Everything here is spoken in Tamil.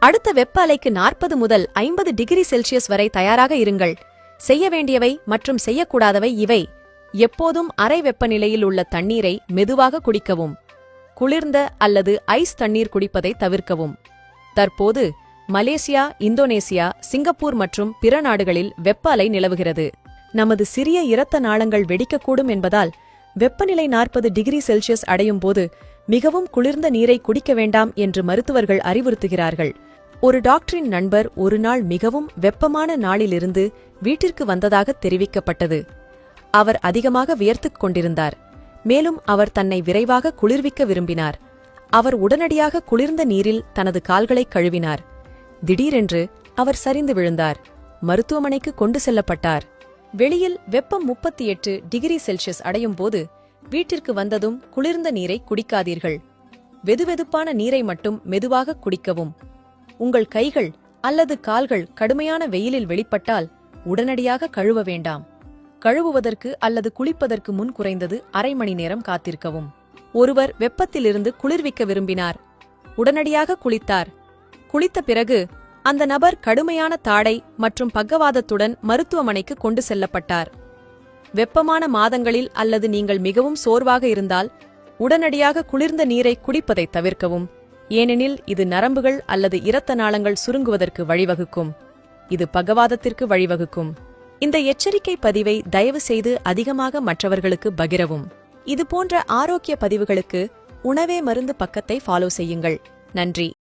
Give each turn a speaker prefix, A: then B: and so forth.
A: அடுத்த வெப்ப அலைக்கு 40 முதல் 50 டிகிரி செல்சியஸ் வரை தயாராக இருங்கள். செய்ய வேண்டியவை மற்றும் செய்யக்கூடாதவை இவை. எப்போதும் அறை வெப்பநிலையில் உள்ள தண்ணீரை மெதுவாக குடிக்கவும். குளிர்ந்த அல்லது ஐஸ் தண்ணீர் குடிப்பதை தவிர்க்கவும். தற்போது மலேசியா, இந்தோனேசியா, சிங்கப்பூர் மற்றும் பிற நாடுகளில் வெப்ப அலை நிலவுகிறது. நமது சிறிய இரத்த நாளங்கள் வெடிக்கக்கூடும் என்பதால் வெப்பநிலை 40 டிகிரி செல்சியஸ் அடையும் போது மிகவும் குளிர்ந்த நீரை குடிக்க வேண்டாம் என்று மருத்துவர்கள் அறிவுறுத்துகிறார்கள். ஒரு டாக்டரின் நண்பர் ஒரு நாள் மிகவும் வெப்பமான நாளிலிருந்து வீட்டிற்கு வந்ததாக தெரிவிக்கப்பட்டது. அவர் அதிகமாக வியர்த்துக் கொண்டிருந்தார். மேலும் அவர் தன்னை விரைவாக குளிர்விக்க விரும்பினார். அவர் உடனடியாக குளிர்ந்த நீரில் தனது கால்களை கழுவினார். திடீரென்று அவர் சரிந்து விழுந்தார். மருத்துவமனைக்கு கொண்டு செல்லப்பட்டார். வெளியில் வெப்பம் 38 டிகிரி செல்சியஸ் அடையும் போது வீட்டிற்கு வந்ததும் குளிர்ந்த நீரை குடிக்காதீர்கள். வெதுவெதுப்பான நீரை மட்டும் மெதுவாக குடிக்கவும். உங்கள் கைகள் அல்லது கால்கள் கடுமையான வெயிலில் வெளிப்பட்டால் உடனடியாக கழுவ வேண்டாம். கழுவுவதற்கு அல்லது குளிப்பதற்கு முன் குறைந்தது அரை மணி நேரம் காத்திருக்கவும். ஒருவர் வெப்பத்திலிருந்து குளிர்விக்க விரும்பினார். உடனடியாக குளித்தார். குளித்த பிறகு அந்த நபர் கடுமையான தாடை மற்றும் பக்கவாதத்துடன் மருத்துவமனைக்கு கொண்டு செல்லப்பட்டார். வெப்பமான மாதங்களில் அல்லது நீங்கள் மிகவும் சோர்வாக இருந்தால் உடனடியாக குளிர்ந்த நீரை குடிப்பதை தவிர்க்கவும். ஏனெனில் இது நரம்புகள் அல்லது இரத்த நாளங்கள் சுருங்குவதற்கு வழிவகுக்கும். இது பக்கவாதத்திற்கு வழிவகுக்கும். இந்த எச்சரிக்கை பதிவை தயவு செய்து அதிகமாக மற்றவர்களுக்கு பகிரவும். இதுபோன்ற ஆரோக்கிய பதிவுகளுக்கு உணவே மருந்து பக்கத்தை ஃபாலோ செய்யுங்கள். நன்றி.